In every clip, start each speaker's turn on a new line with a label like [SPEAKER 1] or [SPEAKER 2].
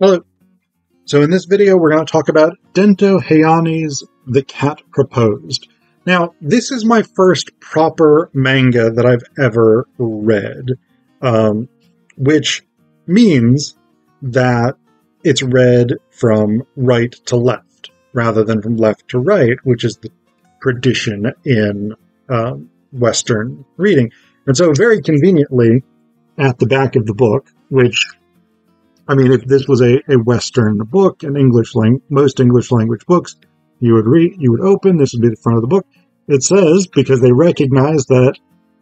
[SPEAKER 1] Hello. So in this video, we're going to talk about Dento Hayane's The Cat Proposed. Now, this is my first proper manga that I've ever read, which means that it's read from right to left, rather than from left to right, which is the tradition in Western reading. And so very conveniently, at the back of the book, which, I mean, if this was a Western book, most English language books, you would open, this would be the front of the book. It says, because they recognize that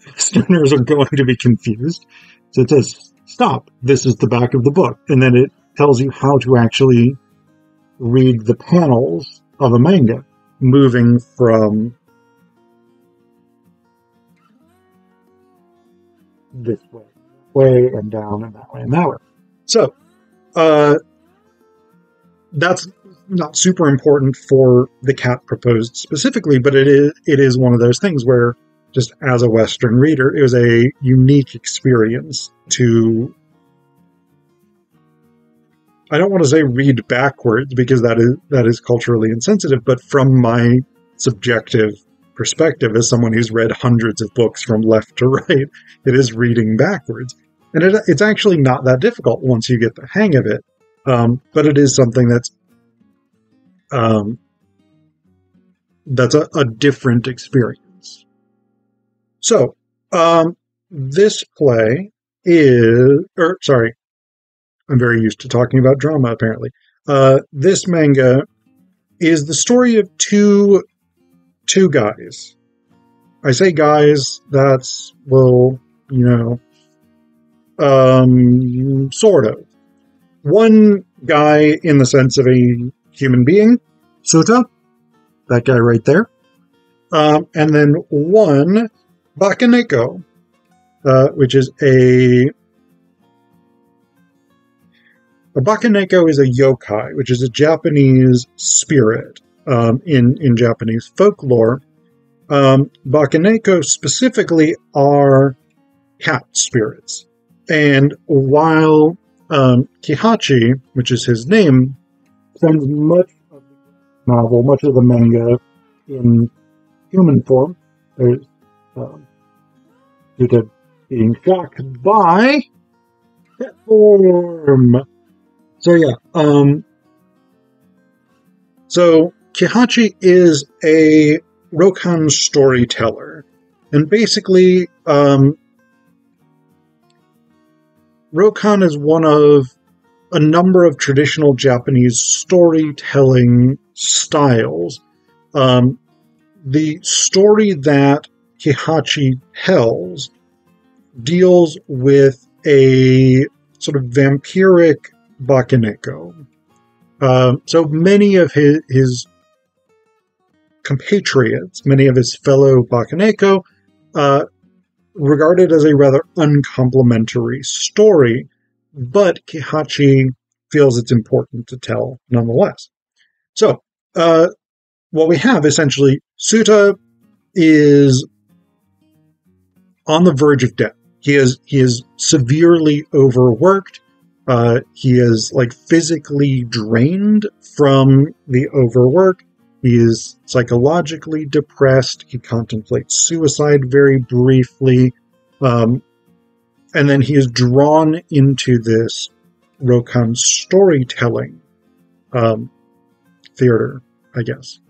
[SPEAKER 1] Westerners are going to be confused, so it says, stop, this is the back of the book. And then it tells you how to actually read the panels of a manga, moving from this way and down and that way and that way. So, that's not super important for The Cat Proposed specifically, but it is one of those things where, just as a Western reader, it was a unique experience to, I don't want to say read backwards, because that is culturally insensitive, but from my subjective perspective as someone who's read hundreds of books from left to right, it is reading backwards. And it's actually not that difficult once you get the hang of it. But it is something that's a different experience. So, this play I'm very used to talking about drama, apparently. This manga is the story of two guys. I say guys, that's, well, sort of. One guy in the sense of a human being, Souta, that guy right there. And then one, Bakeneko, which is a Bakeneko is a yokai, which is a Japanese spirit in Japanese folklore. Bakeneko specifically are cat spirits. And while Kihachi, which is his name, spends much of the novel, much of the manga in human form, there's Souta being shocked by cat form. So yeah, so Kihachi is a Rokan storyteller, and basically, Rokan is one of a number of traditional Japanese storytelling styles. The story that Kihachi tells deals with a sort of vampiric Bakeneko. So many of his compatriots, many of his fellow Bakeneko, regarded as a rather uncomplimentary story, but Kihachi feels it's important to tell nonetheless. So, what we have essentially, Souta is on the verge of death. He is severely overworked. He is physically drained from the overwork. He is psychologically depressed. He contemplates suicide very briefly. And then he is drawn into this Rokan storytelling theater, I guess.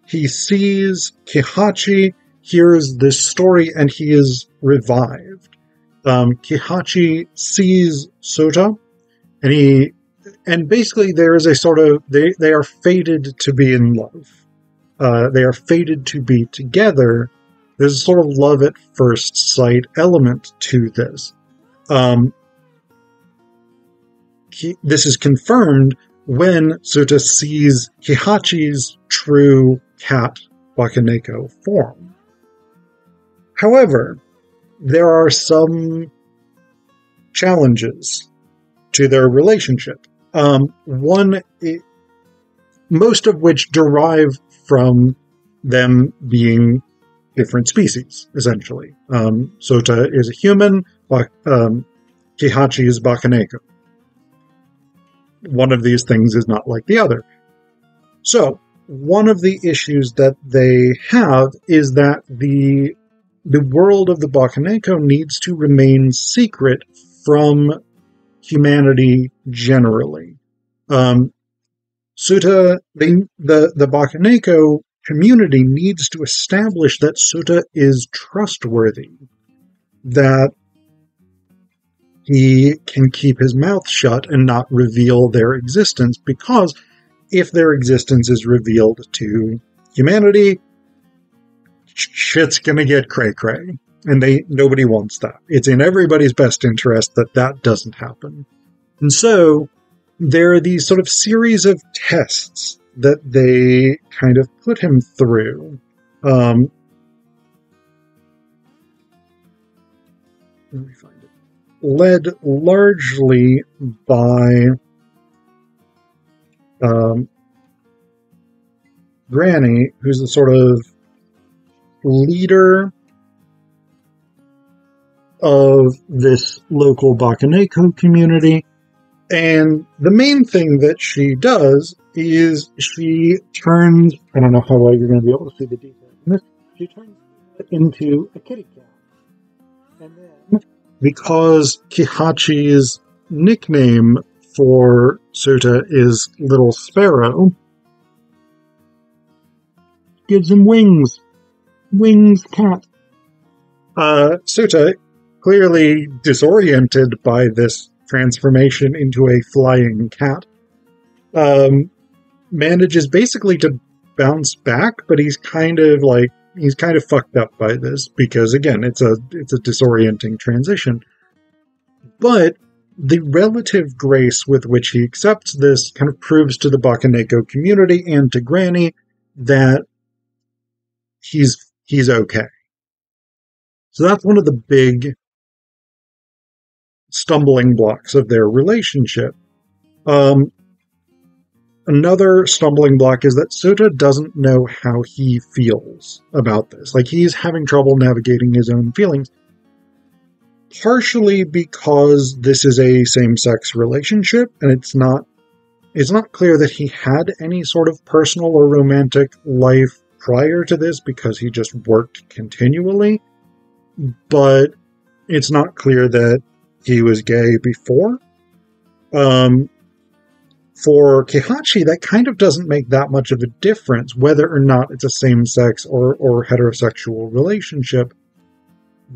[SPEAKER 1] He sees Kihachi, hears this story, and he is revived. Kihachi sees Souta, and basically there is a sort of, they are fated to be in love. They are fated to be together. There's a sort of love at first sight element to this. This is confirmed when Souta sees Kihachi's true cat Bakeneko form. However, there are some challenges to their relationship. Most of which derive from them being different species, essentially. Souta is a human, Kihachi is Bakeneko. one of these things is not like the other. So, one of the issues that they have is that the world of the Bakeneko needs to remain secret from humanity generally. Souta, the Bakeneko community needs to establish that Souta is trustworthy, that he can keep his mouth shut and not reveal their existence, because if their existence is revealed to humanity, shit's gonna get cray-cray. And nobody wants that. It's in everybody's best interest that that doesn't happen. And so, there are these sort of series of tests that they kind of put him through. Let me find it. Led largely by Granny, who's the sort of leader of this local Bakeneko community. And the main thing that she does is she turns, I don't know how well you're going to be able to see the details in this, she turns it into a kitty cat. And then, because Kihachi's nickname for Souta is Little Sparrow, gives him wings. Wings cat. Souta, clearly disoriented by this transformation into a flying cat, manages basically to bounce back, but he's kind of fucked up by this, because again, it's a disorienting transition. But the relative grace with which he accepts this kind of proves to the Bakeneko community and to Granny that he's okay. So that's one of the big stumbling blocks of their relationship. Another stumbling block is that Souta doesn't know how he feels about this. Like, he's having trouble navigating his own feelings. Partially because this is a same-sex relationship, and it's not clear that he had any sort of personal or romantic life prior to this, because he just worked continually. But it's not clear that he was gay before. For Kihachi, that kind of doesn't make that much of a difference, whether or not it's a same-sex or heterosexual relationship,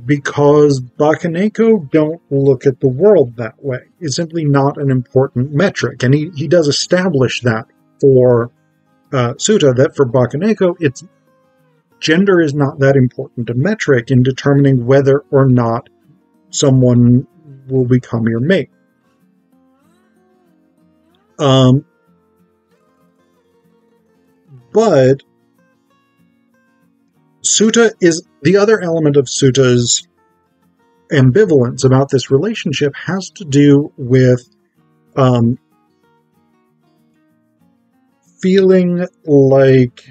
[SPEAKER 1] because Bakeneko don't look at the world that way. It's simply not an important metric, and he does establish that for Souta, that for Bakeneko, gender is not that important a metric in determining whether or not someone will become your mate. But Souta is the other element of Souta's ambivalence about this relationship has to do with feeling like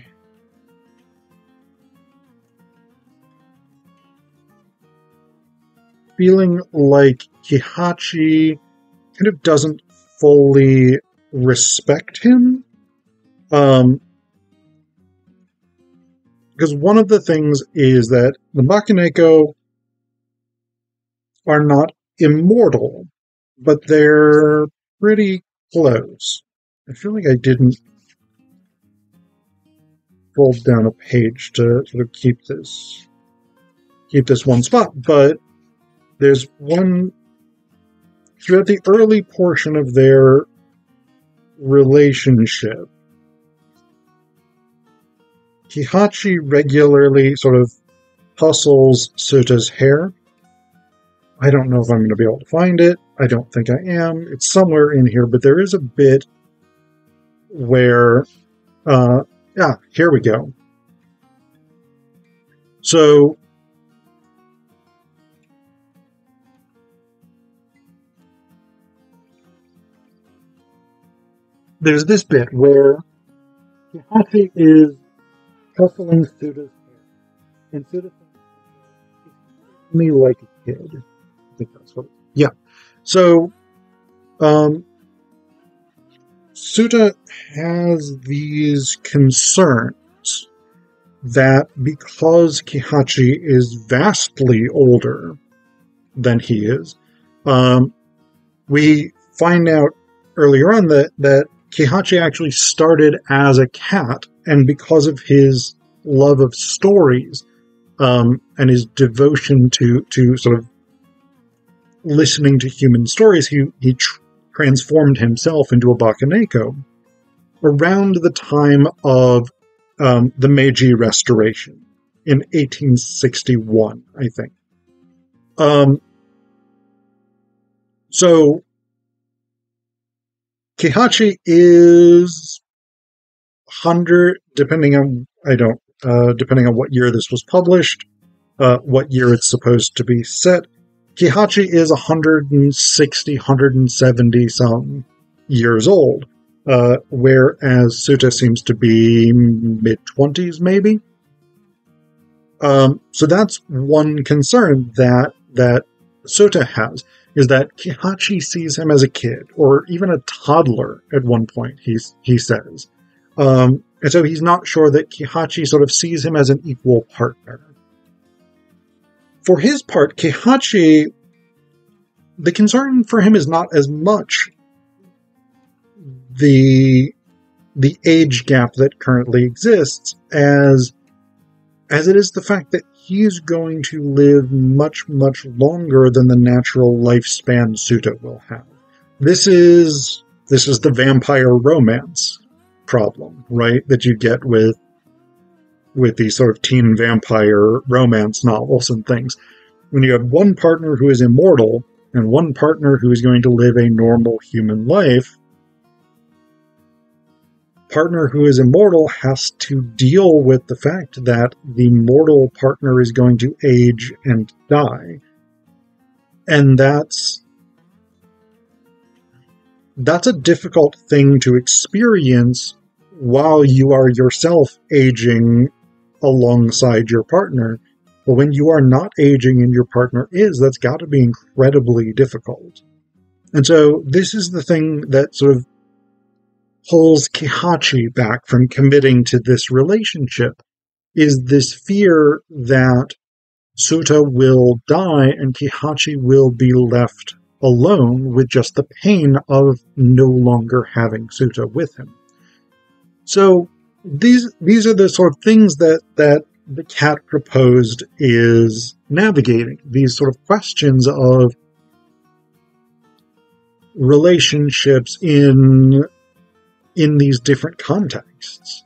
[SPEAKER 1] Kihachi kind of doesn't fully respect him. Because one of the things is that the Bakeneko are not immortal, but they're pretty close. I feel like I didn't fold down a page to sort of keep this one spot, but there's one throughout the early portion of their relationship. Kihachi regularly sort of hustles Souta's hair. I don't know if I'm going to be able to find it. I don't think I am. It's somewhere in here, but there is a bit where, here we go. So, there's this bit where Kihachi is hustling Souta's hair, and Souta thinks me like a kid. I think that's what. Yeah. So, Souta has these concerns that because Kihachi is vastly older than he is, we find out earlier on that Kihachi actually started as a cat, and because of his love of stories and his devotion to sort of listening to human stories, he transformed himself into a Bakeneko around the time of the Meiji Restoration in 1861, I think. So Kihachi is 100, depending on what year this was published, what year it's supposed to be set. Kihachi is 160, 170 some years old, whereas Souta seems to be mid-20s, maybe. So that's one concern that Souta has, is that Kihachi sees him as a kid, or even a toddler at one point, he says. And so he's not sure that Kihachi sort of sees him as an equal partner. For his part, Kihachi, the concern for him is not as much the age gap that currently exists as it is the fact that he's going to live much, much longer than the natural lifespan Souta will have. This is the vampire romance problem, right? That you get with these sort of teen vampire romance novels and things. When you have one partner who is immortal and one partner who is going to live a normal human life, partner who is immortal has to deal with the fact that the mortal partner is going to age and die. And that's a difficult thing to experience while you are yourself aging alongside your partner. But when you are not aging and your partner is, that's got to be incredibly difficult. And so this is the thing that sort of pulls Kihachi back from committing to this relationship, is this fear that Souta will die and Kihachi will be left alone with just the pain of no longer having Souta with him. So these are the sort of things that the cat proposed is navigating, these sort of questions of relationships in these different contexts.